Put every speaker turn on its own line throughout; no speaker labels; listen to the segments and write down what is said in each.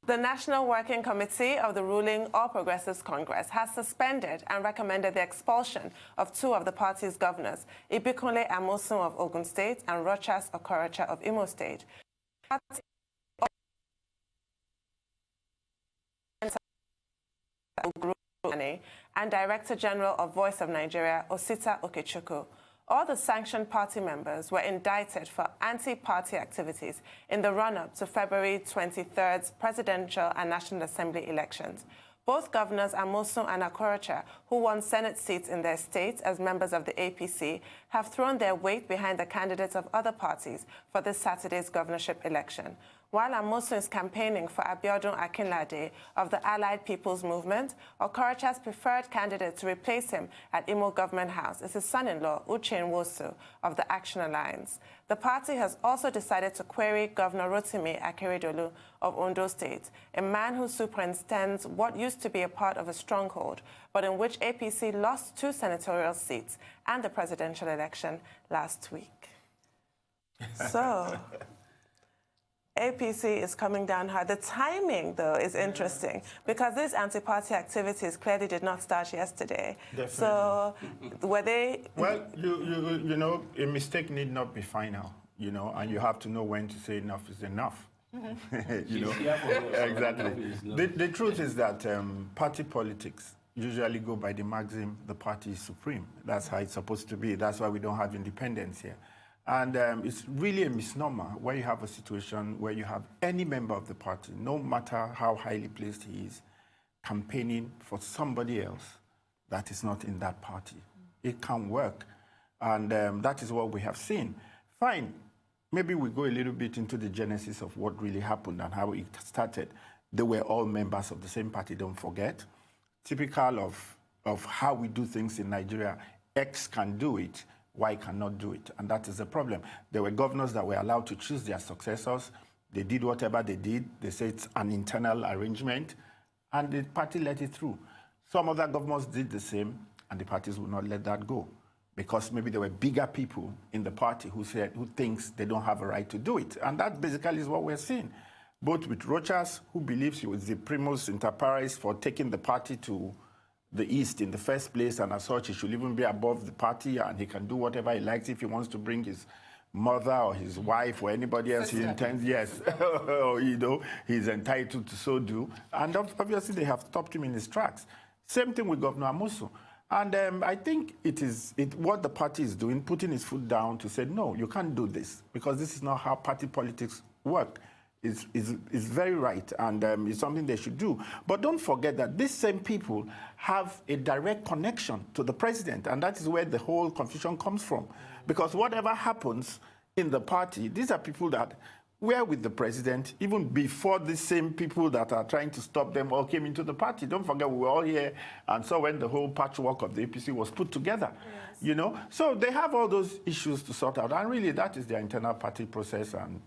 The National Working Committee of the ruling All Progressives Congress has suspended and recommended the expulsion of two of the party's governors, Ibikunle Amosun of Ogun State and Rochas Okorocha of Imo State. And Director General of Voice of Nigeria, Osita Okechukwu. All the sanctioned party members were indicted for anti-party activities in the run-up to February 23rd's presidential and National Assembly elections. Both governors Amosun and Okorocha, who won Senate seats in their states as members of the APC, have thrown their weight behind the candidates of other parties for this Saturday's governorship election. While Amosun is campaigning for Abiodun Akinlade of the Allied People's Movement, Okorocha's preferred candidate to replace him at Imo Government House is his son-in-law, Uche Nwosu, of the Action Alliance. The party has also decided to query Governor Rotimi Akeredolu of Ondo State, a man who superintends what used to be a part of a stronghold, but in which APC lost 2 senatorial seats and the presidential election last week. So APC is coming down hard. The timing, though, is interesting because these anti-party activities clearly did not start yesterday.
Definitely.
So were they...
Well, you know, a mistake need not be final, you know, and you have to know when to say enough is enough. You know, exactly. The truth is that party politics usually go by the maxim, the party is supreme. That's how it's supposed to be. That's why we don't have independence here. And it's really a misnomer where you have a situation where you have any member of the party, no matter how highly placed he is, campaigning for somebody else that is not in that party. It can't work. And that is what we have seen. Fine. Maybe we go a little bit into the genesis of what really happened and how it started. They were all members of the same party, don't forget. Typical of how we do things in Nigeria. X can do it. Y cannot do it, and that is the problem. There were governors that were allowed to choose their successors. They did whatever they did. They said it's an internal arrangement, and the party let it through. Some other governors did the same, and the parties would not let that go, because maybe there were bigger people in the party who thinks they don't have a right to do it, and that basically is what we're seeing. Both with Rochas, who believes he was the primus inter pares for taking the party to the East in the first place, and as such, he should even be above the party, and he can do whatever he likes if he wants to bring his mother or his wife or anybody else he intends, yes, you know, he's entitled to so do. And obviously, they have stopped him in his tracks. Same thing with Governor Amosun. And I think what the party is doing, putting his foot down to say, no, you can't do this, because this is not how party politics work. Is very right, and it's something they should do. But don't forget that these same people have a direct connection to the president, and that is where the whole confusion comes from. Because whatever happens in the party, these are people that were with the president even before the same people that are trying to stop them all came into the party. Don't forget, we were all here and saw when the whole patchwork of the APC was put together. Yes. You know, so they have all those issues to sort out, and really that is their internal party process and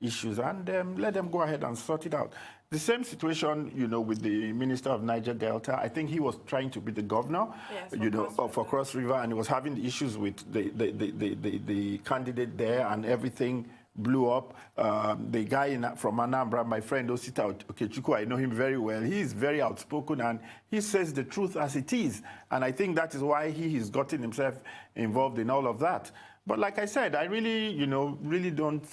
issues, and let them go ahead and sort it out. The same situation, you know, with the Minister of Niger Delta. I think he was trying to be the governor, yes, you know, for Cross River, and he was having the issues with the candidate there, and everything blew up. The guy from Anambra, my friend Osita Okechukwu, I know him very well. He is very outspoken, and he says the truth as it is. And I think that is why he has gotten himself involved in all of that. But like I said, I really, you know, really don't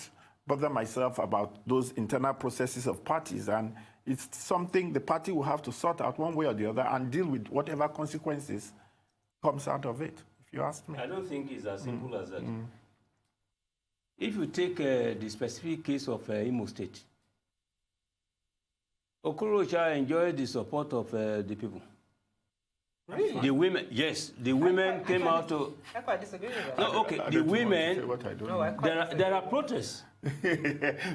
bother myself about those internal processes of parties, and it's something the party will have to sort out one way or the other and deal with whatever consequences comes out of it, if you ask me.
I don't think it's as simple as that. If you take the specific case of Imo State, Okorocha enjoyed the support of the people. Really? The women, yes, the women came out to...
I quite disagree with that.
No, okay, the women, there are protests.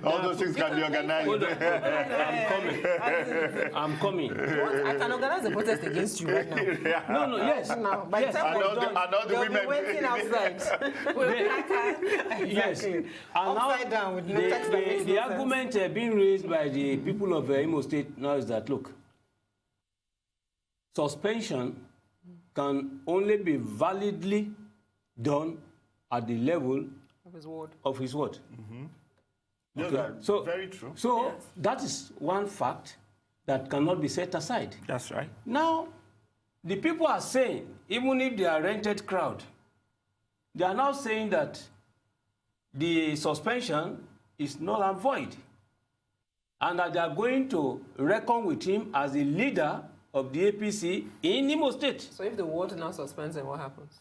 All those things can be organized.
I'm coming.
I can organize a protest against you right now.
No, yes.
Now, by the time
the women
waiting outside.
Yes. And
upside down with no text.
The argument being raised by the people of Imo State now is that, look, suspension can only be validly done at the level of his word.
Okay.
So,
very true.
So that is one fact. that cannot be set aside.
That's right.
Now, the people are saying, even if they are rented crowd, they are now saying that the suspension is null and void, and that they are going to reckon with him as the leader of the APC in Imo State.
So if the ward now suspends him, what happens?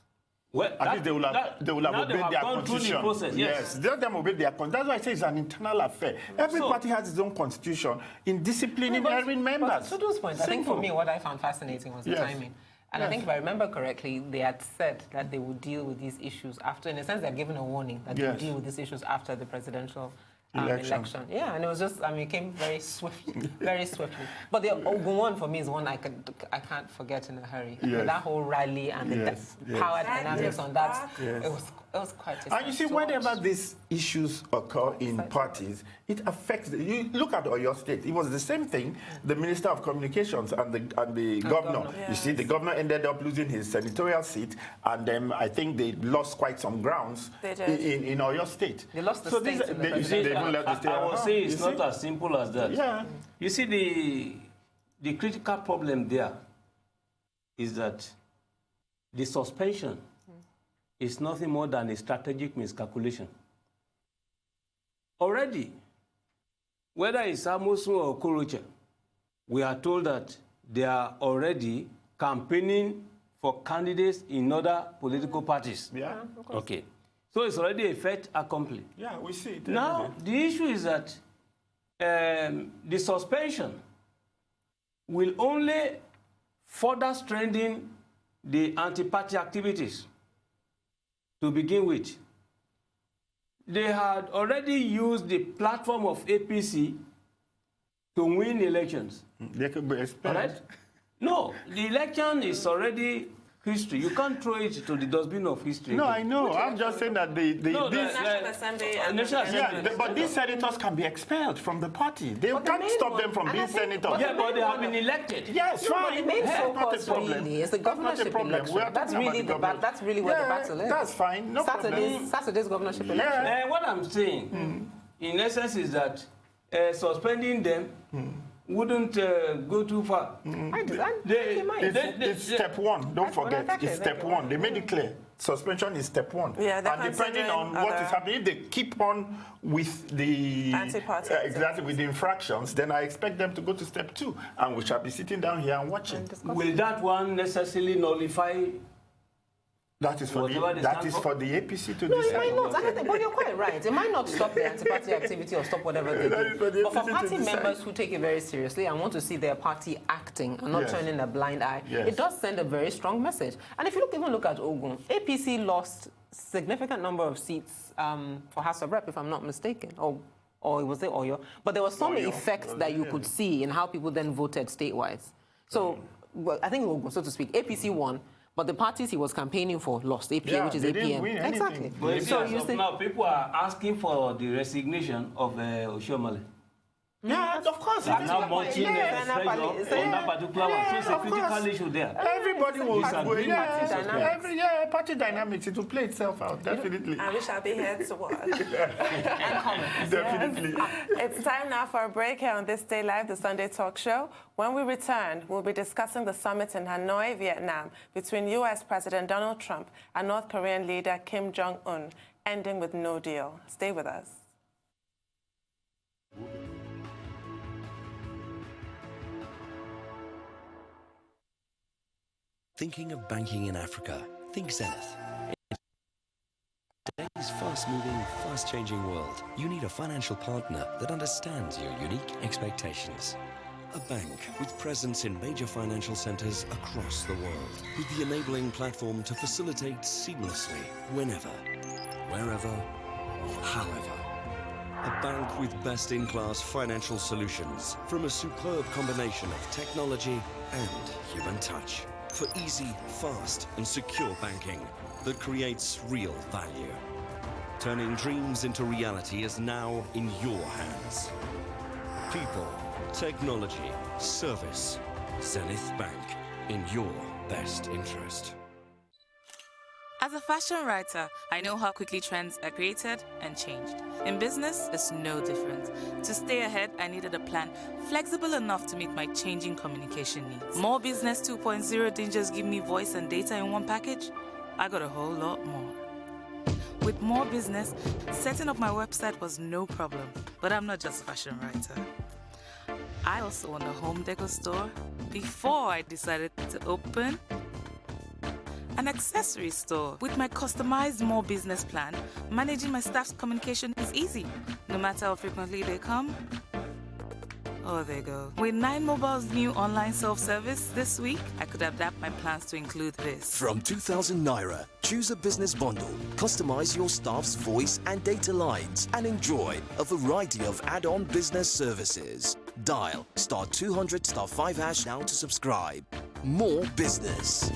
Well,
At least they will have obeyed their constitution.
Process, yes.
Let them obey their constitution. That's why I say it's an internal affair. Every party has its own constitution in disciplining every member.
But to those points, I think for me, what I found fascinating was the timing. And I think if I remember correctly, they had said that they would deal with these issues after, in a sense, they're given a warning that they would deal with these issues after the presidential election. Yeah, and it was just, it came very swiftly, very swiftly. But the Ogun one for me is one I can't forget in a hurry. Yes. That whole rally and the power dynamics on that, it was quite a
And you see, whenever these issues occur in parties, it affects. You look at Oyo State. It was the same thing. The Minister of Communications and the governor. Yes. You see, the governor ended up losing his senatorial seat, and then I think they lost quite some grounds in Oyo State.
They lost the state.
I will say it's not as simple as that.
Yeah.
You see, the critical problem there is that the suspension is nothing more than a strategic miscalculation. Already, whether it's Amosun or Okorocha, we are told that they are already campaigning for candidates in other political parties.
Yeah.
Okay. So it's already a fait accompli.
Yeah, we see it.
Now, the issue is that the suspension will only further strengthen the anti-party activities. To begin with, they had already used the platform of APC to win elections.
They could be expelled.
Right? No, the election is already history. You can't throw it to the dustbin of history.
No, I know. I'm just saying that
National Assembly.
But these senators can be expelled from the party. They can't stop them from being senators.
Yeah, but they have been elected.
Yes, right.
The main focus really is the governorship election. That's really where the battle is.
That's fine. No problem.
Saturday's governorship election.
What I'm saying, in essence, is that suspending them wouldn't go too far.
It's step one. Don't forget. It's step one. They made it clear. Suspension is step one.
Yeah,
and depending on what is happening, if they keep on with the
anti-party
exactly with the infractions, then I expect them to go to step two, and we shall be sitting down here and watching.
Will that one necessarily nullify?
That is for the APC to decide.
No, it might not. But you're quite right. It might not stop the anti-party activity or stop whatever they do. But for party members who take it very seriously and want to see their party acting and not turning a blind eye, it does send a very strong message. And if you even look at Ogun, APC lost significant number of seats for House of Rep, if I'm not mistaken, or was it Oyo? But there was some effect that you could see in how people then voted statewide. So I think Ogun, so to speak, APC won. But the parties he was campaigning for lost, APA, which is APM. Exactly.
But so you see, now people are asking for the resignation of Oshiomhole.
Yeah, of course.
Now mounting pressure on that particular one. So it's a critical issue there.
Everybody will disagree. Party dynamics. It will play itself out, definitely.
And we shall be here to watch.
Definitely.
It's time now for a break here on Thisdaylive, the Sunday talk show. When we return, we'll be discussing the summit in Hanoi, Vietnam, between U.S. President Donald Trump and North Korean leader Kim Jong-un, ending with no deal. Stay with us.
Thinking of banking in Africa? Think Zenith. In today's fast-moving, fast-changing world, you need a financial partner that understands your unique expectations. A bank with presence in major financial centers across the world, with the enabling platform to facilitate seamlessly, whenever, wherever, however. A bank with best-in-class financial solutions from a superb combination of technology and human touch. For easy, fast, and secure banking that creates real value. Turning dreams into reality is now in your hands. People, technology, service. Zenith Bank, in your best interest.
As a fashion writer, I know how quickly trends are created and changed. In business, it's no different. To stay ahead, I needed a plan flexible enough to meet my changing communication needs. More Business 2.0 didn't just give me voice and data in one package. I got a whole lot more. With More Business, setting up my website was no problem. But I'm not just a fashion writer. I also own a home decor store before I decided to open an accessory store. With my customized More Business plan, managing my staff's communication is easy. No matter how frequently they come or they go. With 9mobile's new online self-service this week, I could adapt my plans to include this.
From 2,000 Naira, choose a business bundle, customize your staff's voice and data lines, and enjoy a variety of add-on business services. Dial *200 *5# now to subscribe. More Business.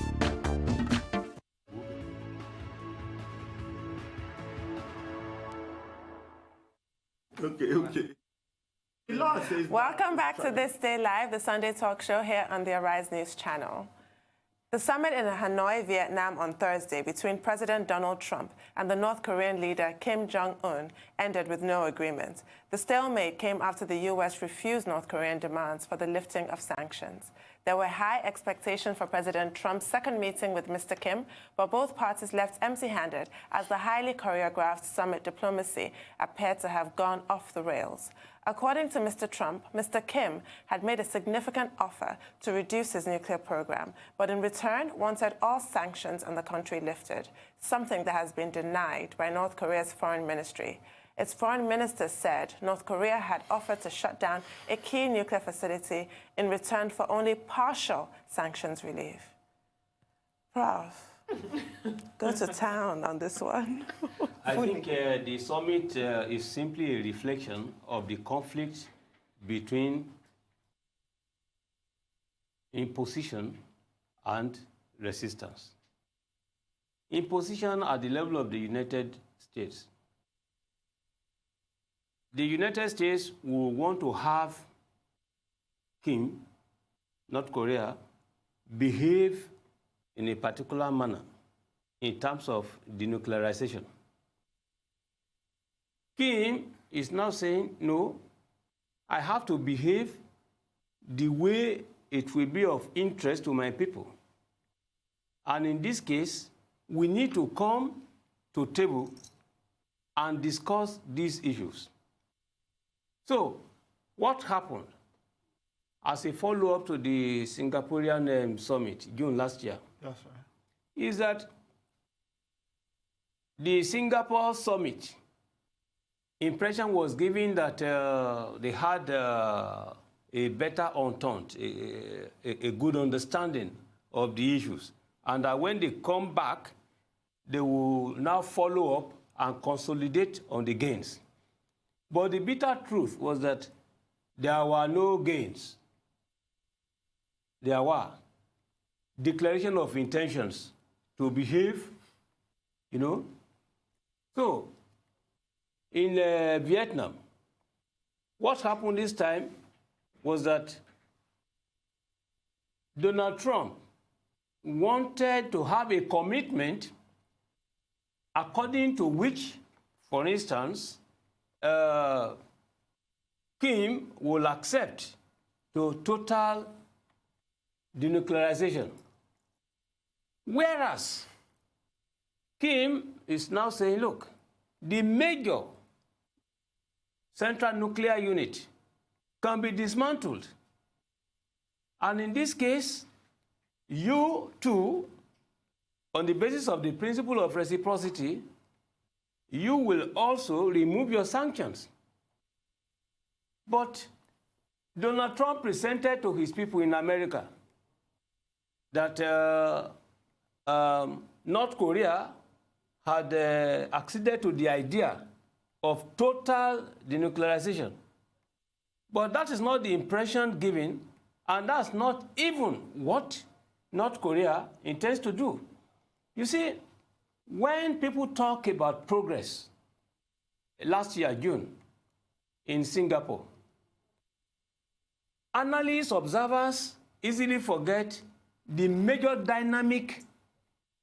Okay.
Welcome back to This Day Live, the Sunday talk show here on the Arise News channel. The summit in Hanoi, Vietnam on Thursday between President Donald Trump and the North Korean leader Kim Jong-un ended with no agreement. The stalemate came after the U.S. refused North Korean demands for the lifting of sanctions. There were high expectations for President Trump's second meeting with Mr. Kim, but both parties left empty-handed as the highly choreographed summit diplomacy appeared to have gone off the rails. According to Mr. Trump, Mr. Kim had made a significant offer to reduce his nuclear program, but in return wanted all sanctions on the country lifted, something that has been denied by North Korea's foreign ministry. Its foreign minister said North Korea had offered to shut down a key nuclear facility in return for only partial sanctions relief. Prof, go to town on this one.
I think the summit is simply a reflection of the conflict between imposition and resistance. Imposition at the level of the United States. The United States will want to have Kim, North Korea, behave in a particular manner in terms of denuclearization. Kim is now saying, no, I have to behave the way it will be of interest to my people. And in this case, we need to come to table and discuss these issues. So, what happened as a follow-up to the Singaporean summit, June last year,
That's right.
is that the Singapore summit impression was given that they had a better entente, a good understanding of the issues, and that when they come back, they will now follow up and consolidate on the gains. But the bitter truth was that there were no gains. There were declaration of intentions to behave, you know. So, in Vietnam, what happened this time was that Donald Trump wanted to have a commitment according to which, for instance, Kim will accept to total denuclearization. Whereas Kim is now saying, look, the major central nuclear unit can be dismantled. And in this case, you too, on the basis of the principle of reciprocity, you will also remove your sanctions. But Donald Trump presented to his people in America that North Korea had acceded to the idea of total denuclearization. But that is not the impression given, and that's not even what North Korea intends to do. You see, when people talk about progress, last year, June, in Singapore, analysts, observers easily forget the major dynamic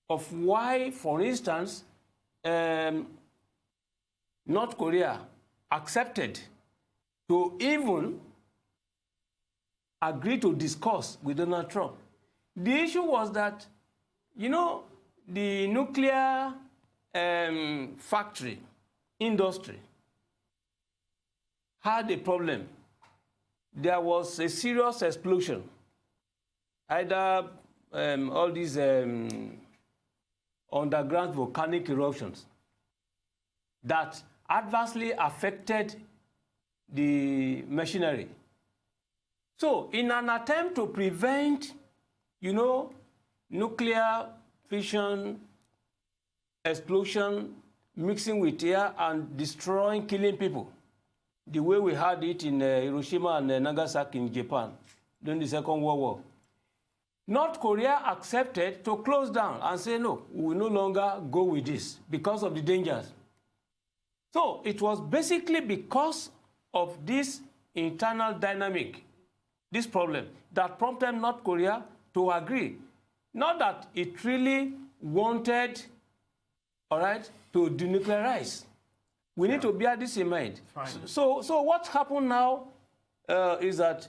of why, for instance, North Korea accepted to even agree to discuss with Donald Trump. The issue was that, you know, the nuclear factory industry had a problem. There was a serious explosion. Either all these underground volcanic eruptions that adversely affected the machinery. So in an attempt to prevent, you know, nuclear fission, explosion, mixing with air and destroying, killing people, the way we had it in Hiroshima and Nagasaki in Japan during the Second World War, North Korea accepted to close down and say, no, we will no longer go with this because of the dangers. So it was basically because of this internal dynamic, this problem, that prompted North Korea to agree. Not that it really wanted, all right, to denuclearize. We need to bear this in mind. So what happened now is that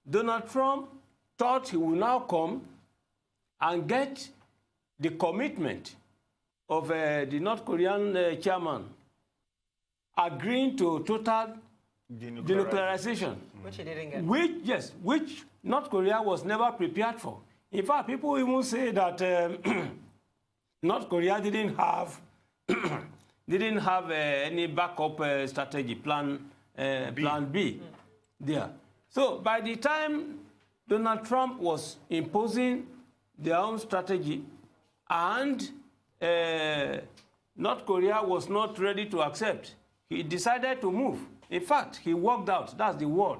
Donald Trump thought he would now come and get the commitment of the North Korean chairman agreeing to total denuclearization.
Which he didn't get.
Which North Korea was never prepared for. In fact, people even say that North Korea didn't have any backup strategy, plan B there. So by the time Donald Trump was imposing their own strategy and North Korea was not ready to accept, he decided to move. In fact, he walked out. That's the word.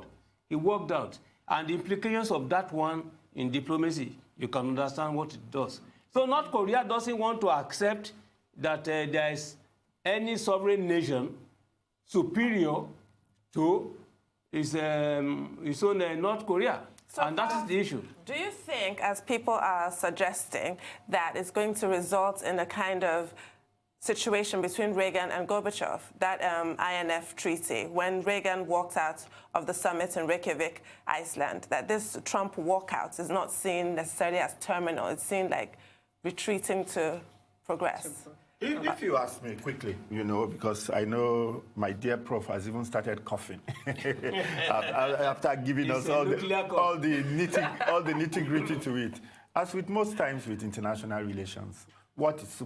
He walked out. And the implications of that one in diplomacy, you can understand what it does. So North Korea doesn't want to accept that there is any sovereign nation superior to its own North Korea. So and that is the issue.
Do you think, as people are suggesting, that it's going to result in a kind of situation between Reagan and Gorbachev, that INF treaty, when Reagan walked out of the summit in Reykjavik, Iceland, that this Trump walkout is not seen necessarily as terminal, it's seen like retreating to progress?
If you ask me quickly, you know, because I know my dear Prof has even started coughing after giving us all the nitty-gritty to it. As with most times with international relations, what is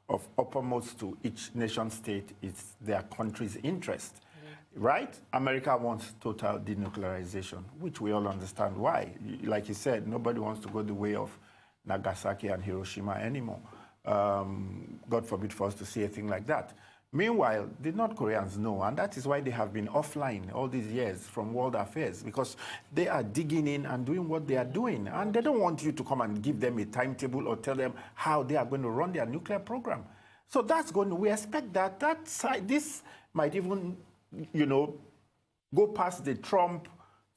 of uppermost to each nation state is their country's interest, right? America wants total denuclearization, which we all understand why. Like you said, nobody wants to go the way of Nagasaki and Hiroshima anymore. God forbid for us to see a thing like that. Meanwhile, the North Koreans know, and that is why they have been offline all these years from world affairs, because they are digging in and doing what they are doing. And they don't want you to come and give them a timetable or tell them how they are going to run their nuclear program. So that's going to, we expect that this might even, you know, go past the Trump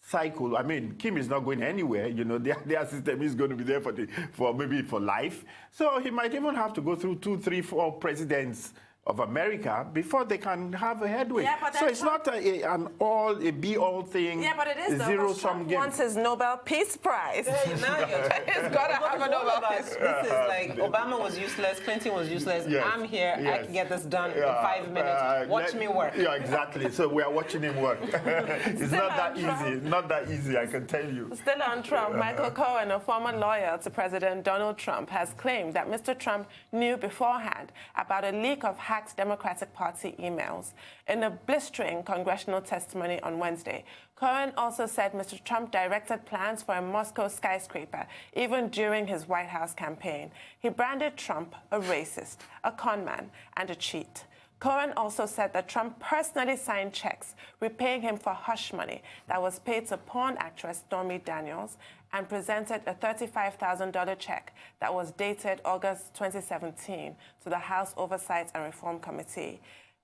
cycle. I mean, Kim is not going anywhere. You know, their system is going to be there for maybe for life. So he might even have to go through 2, 3, 4 presidents of America before they can have a headway. Yeah, so it's not a be-all thing.
Yeah, but it is zero-sum game. Wants his Nobel Peace Prize.
Yeah, now you're
He's got to have a Nobel Peace Prize.
This is like Obama was useless, Clinton was useless. Yes. I'm here. Yes. I can get this done in 5 minutes. Watch me work.
Yeah, exactly. So we are watching him work. It's not that easy. Not that easy, I can tell you.
Still on Trump, Michael Cohen, a former lawyer to President Donald Trump, has claimed that Mr. Trump knew beforehand about a leak of hacked Democratic Party emails. In a blistering congressional testimony on Wednesday, Cohen also said Mr. Trump directed plans for a Moscow skyscraper even during his White House campaign. He branded Trump a racist, a conman, and a cheat. Cohen also said that Trump personally signed checks repaying him for hush money that was paid to porn actress Stormy Daniels and presented a $35,000 check that was dated August 2017 to the House Oversight and Reform Committee.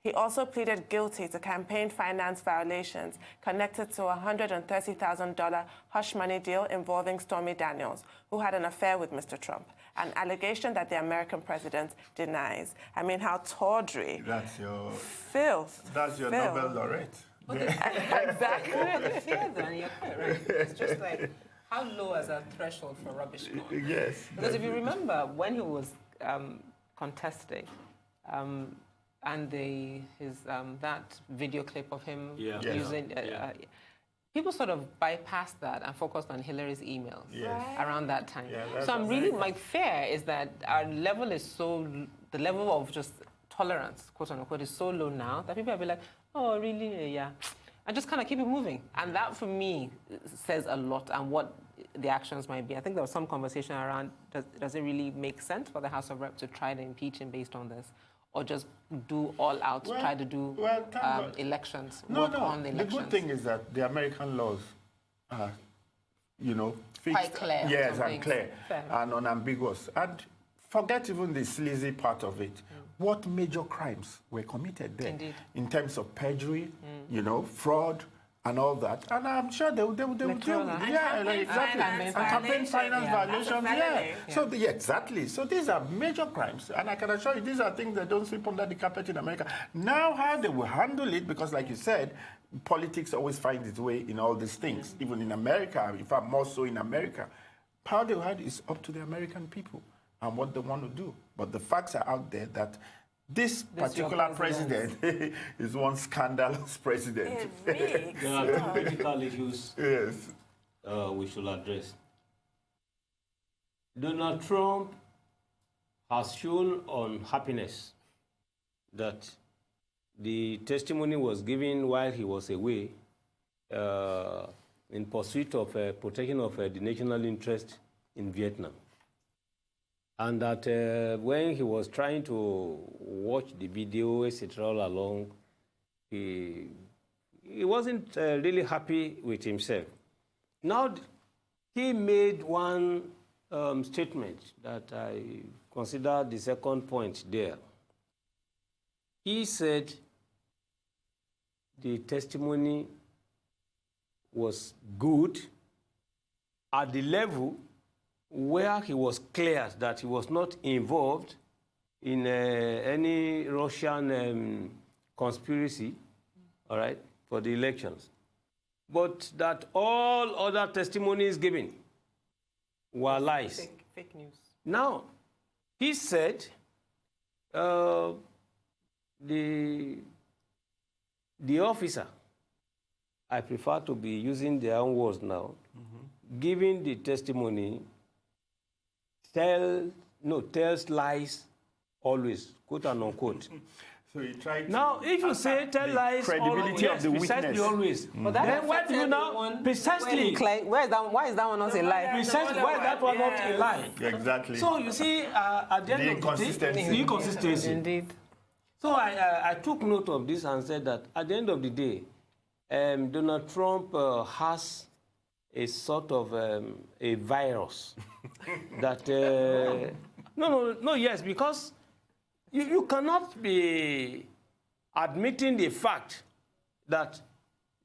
He also pleaded guilty to campaign finance violations connected to a $130,000 hush money deal involving Stormy Daniels, who had an affair with Mr. Trump, an allegation that the American president denies. I mean, how tawdry.
That's your...
Filth.
That's your
Filth.
Nobel laureate.
Exactly.
The fear then, you're quite right. It's just like, how low is that threshold for rubbish gone?
Yes.
Because if you remember, when he was contesting, and that video clip of him using... people sort of bypassed that and focused on Hillary's emails around that time. Yeah, so I'm really, my fear is that our level is so, the level of just tolerance, quote unquote, is so low now that people will be like, oh, really? Yeah. And just kind of keep it moving. And that, for me, says a lot on what the actions might be. I think there was some conversation around, does it really make sense for the House of Reps to try to impeach him based on this? Or just do all out, try to do elections, work on the elections?
The good thing is that the American laws are, fixed.
Quite clear.
Yes, and clear and unambiguous. And forget even the sleazy part of it. What major crimes were committed there? Indeed. In terms of perjury, fraud, and all that. And I'm sure they will deal with it. Yeah, exactly. And campaign finance violations. So, exactly. So these are major crimes. And I can assure you, these are things that don't sweep under the carpet in America. Now, how they will handle it, because like you said, politics always finds its way in all these things, even in America, in fact, more so in America. How they will handle it is up to the American people and what they want to do. But the facts are out there that this particular president is one scandalous president.
There are two critical issues we should address. Donald Trump has shown unhappiness that the testimony was given while he was away in pursuit of protection of the national interest in Vietnam. And that when he was trying to watch the video, etc., all along, he wasn't really happy with himself. Now, he made one statement that I consider the second point there. He said the testimony was good at the level where he was clear that he was not involved in any Russian conspiracy, all right, for the elections. But that all other testimonies given were lies.
Fake news.
Now, he said the officer, I prefer to be using their own words now, giving the testimony, tells lies always, quote and unquote.
So he tried
now, if you say tell lies,
credibility
always,
of the
precisely
witness.
Always.
But
then why do you now precisely?
Why is that one not a lie?
Precisely, why is that one not a lie?
Exactly.
So you see, at the end of the day, the inconsistency.
Indeed.
So I took note of this and said that at the end of the day, Donald Trump has a sort of a virus that yes, because you cannot be admitting the fact that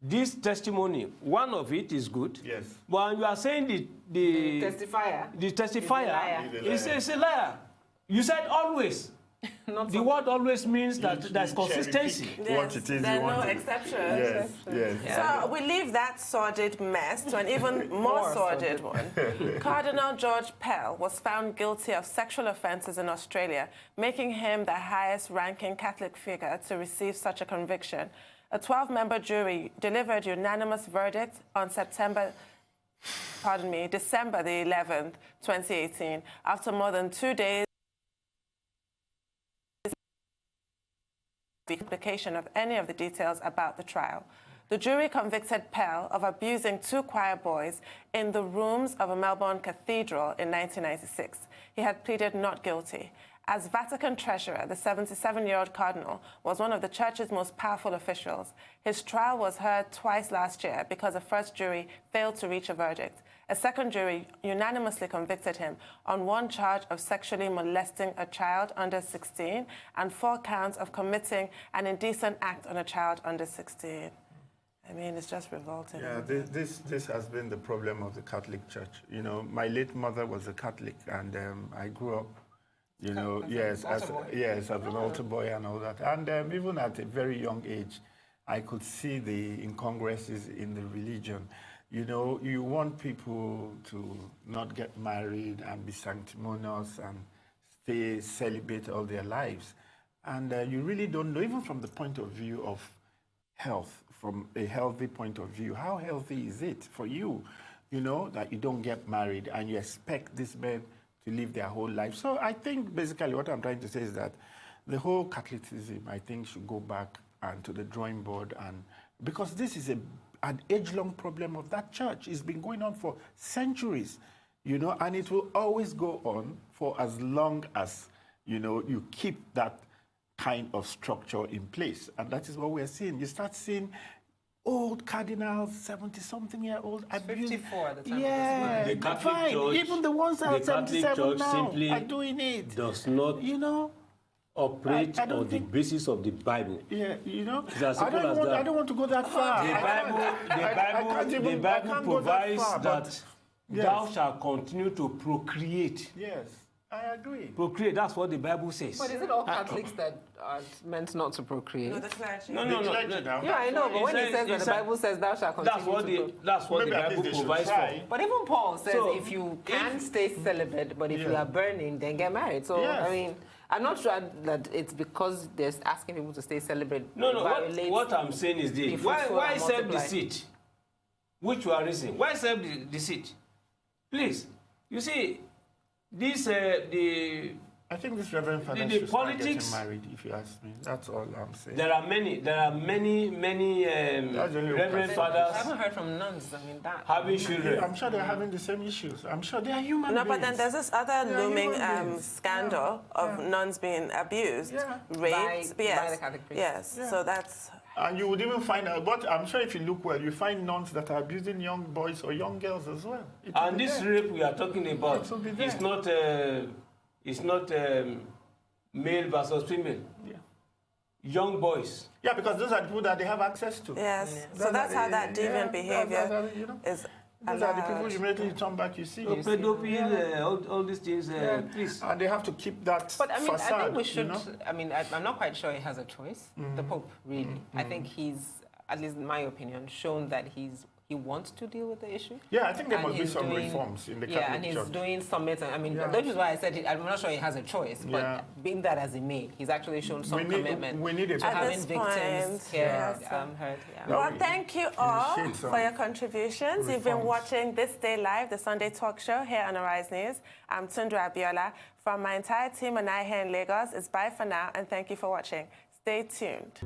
this testimony, one of it is good.
Yes.
But you are saying the testifier is a liar. You said always. The word always means that there's consistency.
Yes, there are no exceptions.
Yes.
So we leave that sordid mess to an even more sordid one. Cardinal Pell was found guilty of sexual offences in Australia, making him the highest-ranking Catholic figure to receive such a conviction. A 12-member jury delivered unanimous verdict on December the 11th, 2018, after more than 2 days the publication of any of the details about the trial. The jury convicted Pell of abusing 2 choir boys in the rooms of a Melbourne cathedral in 1996. He had pleaded not guilty. As Vatican treasurer, the 77-year-old cardinal was one of the church's most powerful officials. His trial was heard twice last year because the first jury failed to reach a verdict. A second jury unanimously convicted him on 1 charge of sexually molesting a child under 16 and 4 counts of committing an indecent act on a child under 16. I mean, it's just revolting.
Yeah, this has been the problem of the Catholic Church. You know, my late mother was a Catholic, and I grew up, you know, as an altar boy and all that. And even at a very young age, I could see the incongruencies in the religion. You know, you want people to not get married and be sanctimonious and stay celibate all their lives. And you really don't know, even from the point of view of health, from a healthy point of view, how healthy is it for you, you know, that you don't get married and you expect these men to live their whole life? So I think basically what I'm trying to say is that the whole Catholicism, I think, should go back and to the drawing board, and because this is an age-long problem of that church. It's been going on for centuries, you know, and it will always go on for as long as, you know, you keep that kind of structure in place. And that is what we're seeing. You start seeing old cardinals, 70-something-year-old, abuse.
54 at the time.
Yeah,
the Catholic
fine.
Church,
Even the ones that are 77 now are doing it.
Does not,
you know,
operate on the basis of the Bible.
Yeah, you know,
I
don't want to go that far.
The Bible provides that thou shalt continue to procreate.
Yes, I agree.
Procreate, that's what the Bible says.
But is it all Catholics that are meant not to procreate?
No, the clergy.
No.
Yeah, I know, but when he says that the Bible says thou shalt continue
that's what the Bible provides for.
But even Paul says if you can stay celibate, but if you are burning, then get married. So, I mean, I'm not sure that it's because they're asking people to stay celibate.
No. What I'm saying is this. Why self-deceit? Which you are reasoning. Why self-deceit? Please, you see, this
I think this Reverend Father should start getting married, if you ask me. That's all I'm saying.
There are many Reverend Fathers.
I haven't heard from nuns. I mean, that
having children.
I'm sure they're having the same issues. I'm sure they are human beings.
But then there's this other looming scandal of nuns being abused, raped.
By the Catholic priests.
Yes, so that's...
And you would even find out, but I'm sure if you look well, you find nuns that are abusing young boys or young girls as well.
And this rape we are talking about is not male versus female. Yeah. Young boys.
Yeah, because those are the people that they have access to.
Yes. So that's how that deviant behavior is.
Those are the people you immediately turn back, you see.
Pedophile, all these things, please.
And they have to keep that
But I mean,
facade,
I think we should,
you know?
I mean, I'm not quite sure he has a choice, the Pope, really. I think he's, at least in my opinion, shown that he wants to deal with the issue.
Yeah, I think there must be some reforms in the Catholic Church.
Yeah, and he's doing summits. I mean, that is why I said I'm not sure he has a choice. But being that as he may, he's actually shown some commitment to having victims heard.
Well, thank you all for your contributions. You've been watching This Day Live, the Sunday talk show here on Arise News. I'm Tundun Abiola. From my entire team and I here in Lagos, it's bye for now, and thank you for watching. Stay tuned.